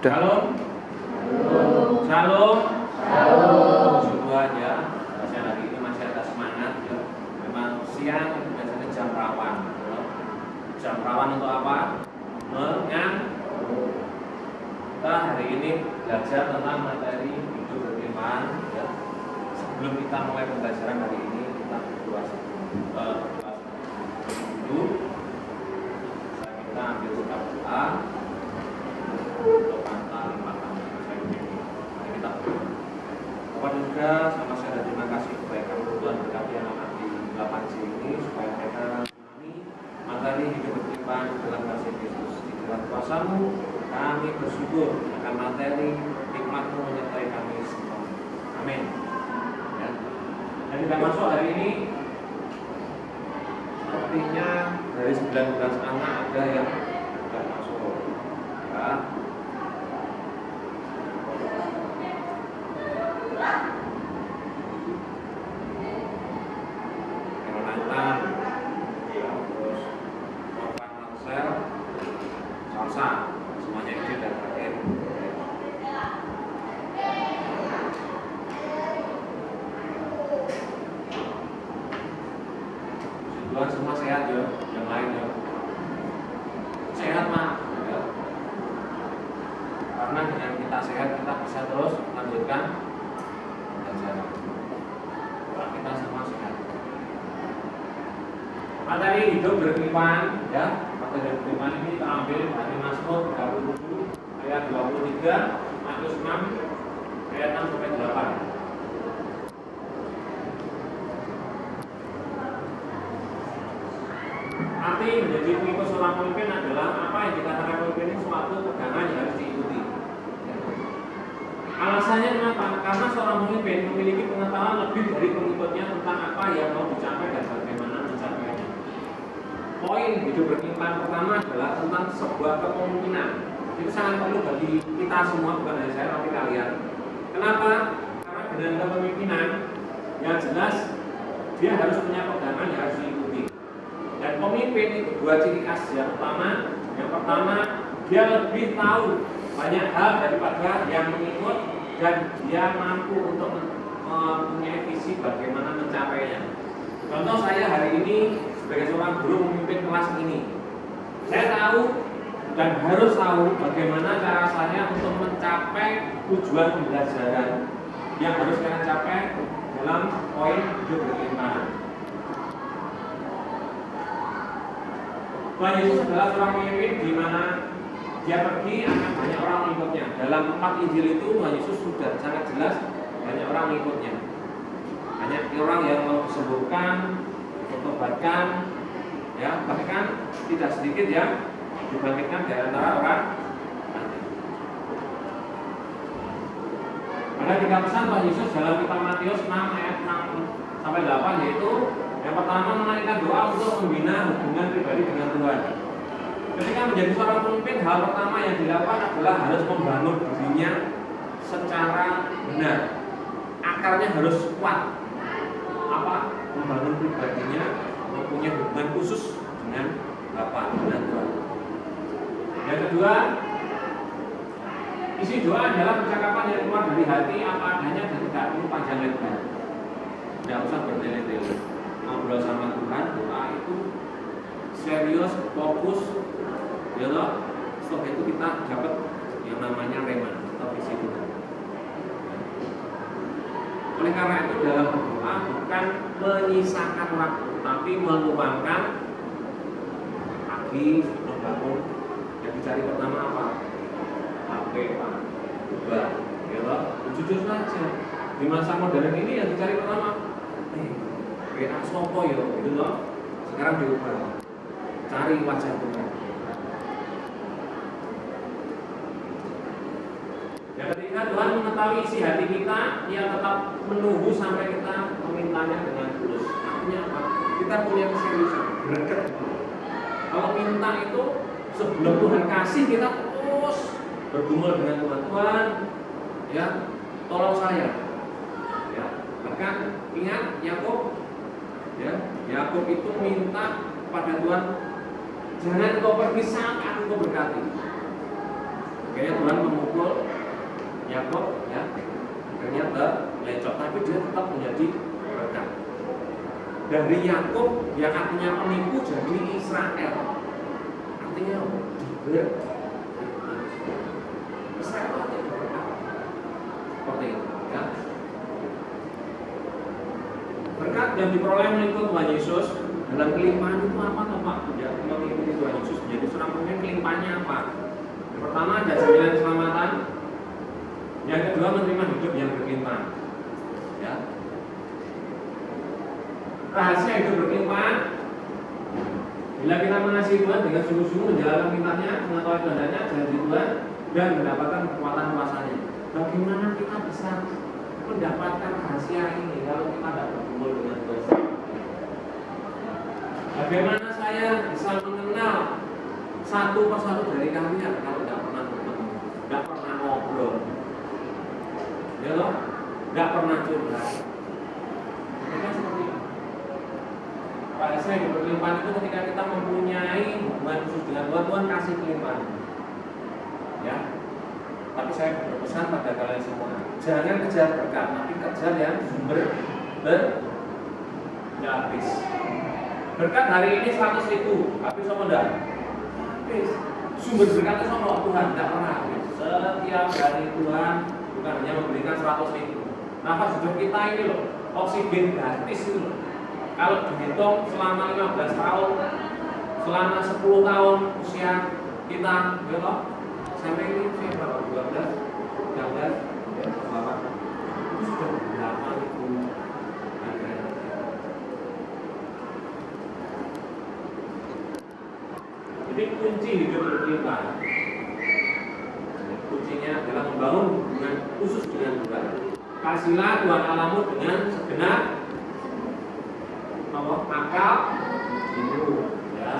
sudah. Shalom. Shalom. Shalom. Puji Tuhan ya. Saya hari ini masih ada semangat ya. Memang siang biasanya jam rawan. Ya. Jam rawan untuk apa? Kita hari ini belajar tentang materi hidup beriman ya. Sebelum kita mulai pembelajaran hari ini, kita berdoa dulu. Kita ambil sikap doa untuk kata limpahkan. Mari kita berdoa. Bapak juga sama saya terima kasih kepada kami Tuhan berkati anak-anak di 8C ini supaya mereka memahami materi hidup beriman dalam kasih Kristus. Di dalam kuasa-Mu kami bersyukur akan materi hikmat-Mu menyertai kami semua. Amin. Ya. Dan kita masuk hari ini, sepertinya dari 19 anak ada yang sudah masuk. Ya. Jonathan, ya, terus Novan Marcel, Salsa, semuanya ini dan terakhir. Tuhan semua sehat ya, yang lain ya. Sehat Mak ya. Karena dengan kita sehat kita bisa terus lanjutkan pembelajaran. Kalau kita semua sehat. Materi hidup beriman ya. Materi hidup beriman ini kita ambil dari Mazmur 37 ayat 23, Matius 6 ayat 6 sampai 8. Arti menjadi pengikut seorang pemimpin adalah apa yang dikatakan pemimpin ini suatu pegangan yang harus diikuti. Alasannya kenapa? Karena seorang pemimpin memiliki pengetahuan lebih dari pengikutnya tentang apa yang mau dicapai dan bagaimana mencapainya. Poin hidup beriman pertama adalah tentang sebuah kepemimpinan. Itu sangat perlu bagi kita semua, bukan hanya saya tapi kalian. Kenapa? Karena dengan kepemimpinan yang jelas dia harus punya pegangan yang harus diikuti. Dan pemimpin itu dua ciri khas yang utama. Yang pertama, dia lebih tahu banyak hal daripada yang mengikut dan dia mampu untuk mempunyai visi bagaimana mencapainya. Contoh saya hari ini sebagai seorang guru memimpin kelas ini. Saya tahu dan harus tahu bagaimana cara saya untuk mencapai tujuan pembelajaran yang harus saya capai dalam poin hidup beriman. Tuhan Yesus adalah seorang pemimpin di mana dia pergi akan banyak orang mengikutnya. Dalam 4 Injil itu Tuhan Yesus sudah sangat jelas banyak orang mengikutnya. Banyak orang yang mau disembuhkan, ditobatkan, ya bahkan tidak sedikit yang dibangkitkan dari antara orang mati. Ada 3 pesan Tuhan Yesus dalam kitab Matius 6 ayat 6 sampai 8 yaitu yang pertama menaikkan doa untuk membina hubungan pribadi dengan Tuhan. Ketika menjadi seorang pemimpin, hal pertama yang dilakukan adalah harus membangun dirinya secara benar. Akarnya harus kuat. Apa? Membangun pribadinya, mempunyai hubungan khusus dengan Bapa dan Tuhan. Yang kedua, isi doa adalah percakapan yang keluar dari hati apa adanya dan tidak perlu panjang lebar. Tidak usah bertele-tele. Ngobrol sama Tuhan, doa itu serius, fokus, ya loh. Setelah itu kita dapat yang namanya rema atau visi Tuhan. Oleh karena itu dalam berdoa bukan menyisakan waktu, tapi meluangkan pagi sebelum bangun. Yang dicari pertama apa? HP Pak, ya loh. Jujur saja. Di masa modern ini yang dicari pertama WA sopo ya, gitu loh. Sekarang diubah. Cari wajah Tuhan. Yang ketiga, Tuhan mengetahui isi hati kita, Dia tetap menunggu sampai kita memintanya dengan tulus. Artinya apa? Kita punya keseriusan, greget. Kalau minta itu sebelum Tuhan kasih kita terus bergumul dengan Tuhan. Tuhan, ya, tolong saya. Ya, bahkan ingat Yakub. Ya, Yakub itu minta pada Tuhan, jangan kau pergi sampai aku berkati. Akhirnya Tuhan memukul Yakub, ya, akhirnya terlecot, tapi dia tetap menjadi berkat. Dari Yakub yang artinya penipu jadi Israel, artinya berkat. Israel artinya berkat, seperti itu, ya. Berkat yang diperoleh mengikut Tuhan Yesus dalam kelimpahan itu apa toh Pak? Ya, mengikuti Tuhan Yesus menjadi seorang pemimpin, kelimpahannya apa? Yang pertama ada jaminan keselamatan, yang kedua menerima hidup yang berlimpah. Ya. Rahasia hidup berlimpah, bila kita mengasihi Tuhan dengan sungguh-sungguh menjalankan perintahnya, mengetahui kehendaknya, janji Tuhan, dan mendapatkan kekuatan kuasanya. Bagaimana kita bisa mendapatkan rahasia ini kalau kita tidak berkumpul dengan Tuhan? Bagaimana saya bisa mengenal satu persatu dari kalian kalau tidak pernah bertemu, tidak pernah ngobrol, ya loh, tidak pernah curhat? Ketika seperti itu, rahasia hidup berlimpah itu ketika kita mempunyai hubungan khusus dengan Tuhan, Tuhan kasih kelimpahan, ya. Tapi saya berpesan pada kalian semua, jangan kejar berkat, tapi kejar yang sumber tidak habis. Berkat hari ini 100.000, tapi sama enggak habis. Sumber berkat itu sama Tuhan, tidak pernah habis. Setiap hari Tuhan bukan hanya memberikan 100.000. Nafas hidup kita ini loh, oksigen gratis itu loh. Kalau dihitung selama 15 tahun, selama 10 tahun usia kita, ya loh, sampai ini saya berapa? 12, 13, 8, itu sudah 8.000. Jadi kunci hidup berlimpah, kuncinya adalah membangun hubungan khusus dengan Tuhan. Kasihlah Tuhan Allahmu dengan segenap akal, ya,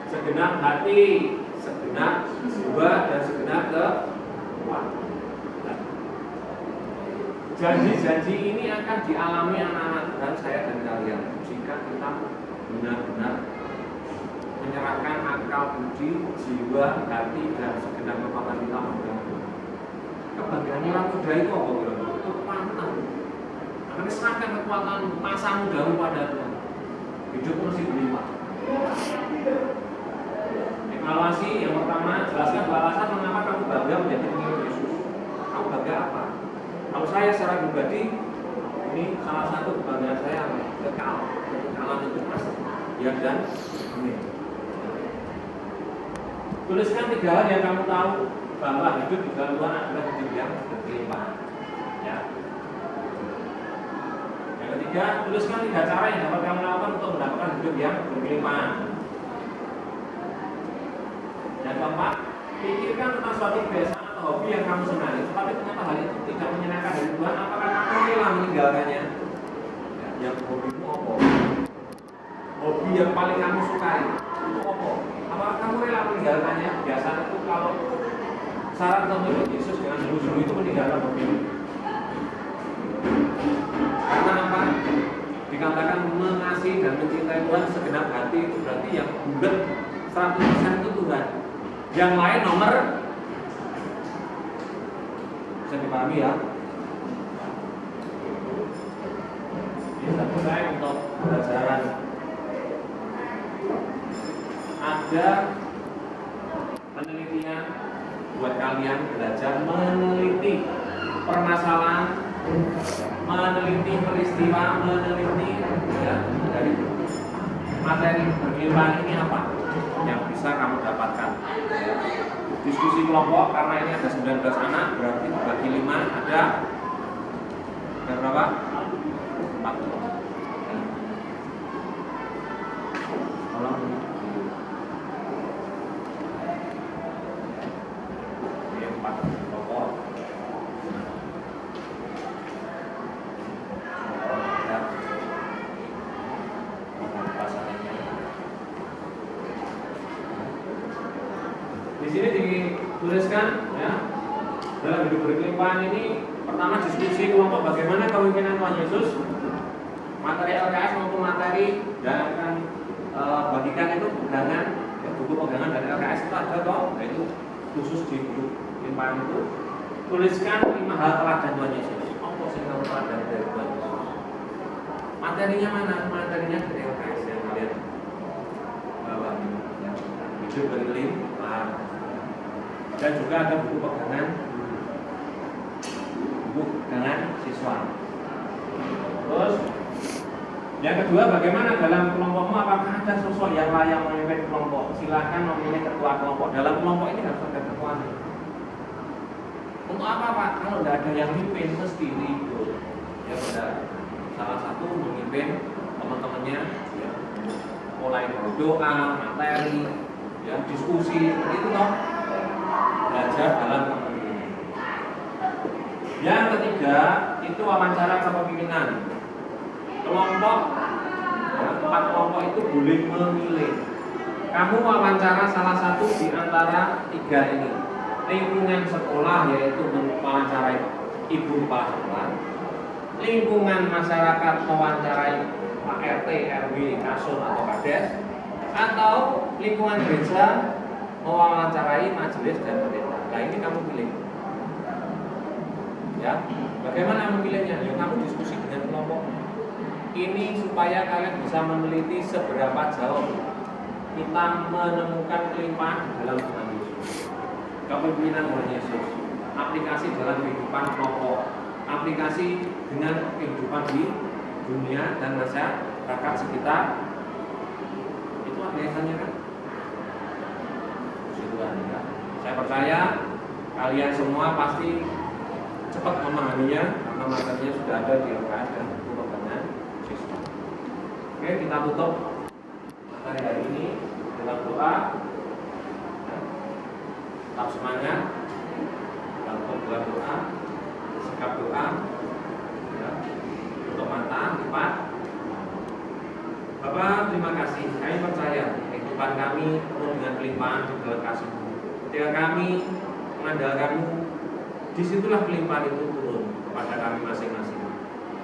segenap hati, segenap jiwa, dan segenap kekuatan. Janji-janji ini akan dialami anak-anak Tuhan, saya dan kalian, jika kita benar-benar menyerahkan akal, budi, jiwa, hati, dan segenap kekuatan kita pada kebahagiaan orang muda itu apa? Itu kekuatan. Akan serahkan kekuatan masa mudamu pada Tuhan. Hidup mesti berlimpah. Evaluasi yang pertama, jelaskan alasan mengapa kamu bangga menjadi pengikut Yesus. Kamu bangga apa? Kalau saya secara pribadi, ini salah satu kebanggaan saya kekalan itu pasti. Ya dan amin. Tuliskan 3 hal yang kamu tahu bahwa hidup di dalam Tuhan adalah hidup yang berlimpah. Ya. Yang ketiga, tuliskan 3 cara yang dapat kamu lakukan untuk mendapatkan hidup yang berlimpah. Yang keempat, pikirkan tentang suatu kebiasaan atau hobi yang kamu senangi, tetapi ternyata hal itu tidak menyenangkan dari Tuhan. Apakah kamu rela meninggalkannya? Ya, yang hobimu apa? Hobi yang paling kamu sukai itu apa? Apakah kamu rela meninggalkannya? Biasanya itu kalau syarat untuk mengikut Yesus dengan sungguh-sungguh itu meninggalkan hobi. Karena apa? Dikatakan mengasihi dan mencintai Tuhan segenap hati, itu berarti yang bulat 100% itu Tuhan. Yang lain nomor, bisa dipahami ya. Ini satu saya untuk pelajaran. Ada penelitian buat kalian belajar meneliti permasalahan, meneliti peristiwa, meneliti ya, dari materi berlimpah ini apa yang bisa kamu dapatkan. Diskusi kelompok, karena ini ada 19 anak, berarti bagi 5 ada berapa? 4. Tolong. Ini 4 kelompok. Di sini dituliskan ya, dalam hidup berkelimpahan ini, pertama diskusi kelompok bagaimana kepemimpinan Tuhan Yesus, materi LKS maupun materi dan akan bagikan itu pegangan, ya, buku pegangan dari LKS itu ada toh, yaitu khusus di grup berkelimpahan itu, tuliskan 5 hal teladan Tuhan Yesus. Apa sih kamu teladan dari Tuhan Yesus? Materinya mana? Materinya dari LKS yang kalian bawa. Hidup berlimpah. Dan juga ada buku pegangan siswa. Terus yang kedua, bagaimana dalam kelompokmu, apakah ada sosok yang layak memimpin kelompok? Silakan memilih ketua kelompok. Dalam kelompok ini harus ada ketua. Untuk apa Pak? Kalau tidak ada yang memimpin mesti ribut. Ya pada salah satu memimpin teman-temannya, ya, mulai doa, materi, ya, diskusi, seperti itu toh. Belajar dalam kepemimpinan. Yang ketiga itu wawancara kepemimpinan. Kelompok, ya, 4 kelompok itu boleh memilih. Kamu wawancara salah satu di antara 3 ini. Lingkungan sekolah, yaitu mewawancarai ibu kepala sekolah. Lingkungan masyarakat mewawancarai Pak RT, RW, Kasur atau Kades. Atau lingkungan gereja mewawancarai majelis dan pendeta. Nah ini kamu pilih. Ya, bagaimana memilihnya? Ya kamu diskusi dengan kelompok. Ini supaya kalian bisa meneliti seberapa jauh kita menemukan kelimpahan dalam Tuhan Yesus. Kepemimpinan Tuhan Yesus, aplikasi dalam kehidupan kelompok, aplikasi dengan kehidupan di dunia dan masyarakat sekitar. Itu aplikasinya kan? Tuhan, ya. Saya percaya kalian semua pasti cepat memahaminya karena materinya sudah ada di LKS dan buku pegangan siswa. Oke, kita tutup materi hari ini dengan doa. Tetap semangat, dalam doa, sikap doa, ya. Tutup mata, lipat. Bapak, terima kasih. Kami percaya kehidupan kami penuh dengan kelimpahan di dalam kasih-Mu. Ketika kami mengandalkan-Mu, disitulah kelimpahan itu turun kepada kami masing-masing.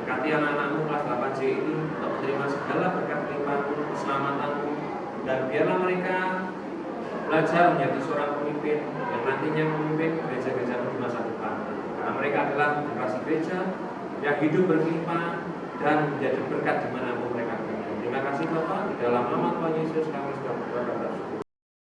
Berkati anak-anak-Mu kelas 8C ini untuk menerima segala berkat kelimpahan-Mu, keselamatan-Mu, dan biarlah mereka belajar menjadi seorang pemimpin yang nantinya memimpin gereja-gereja di masa depan. Karena mereka adalah generasi gereja yang hidup berkelimpahan dan menjadi berkat dimanapun mereka berada. Terima kasih Bapak, di dalam nama Tuhan Yesus kami sudah berdoa.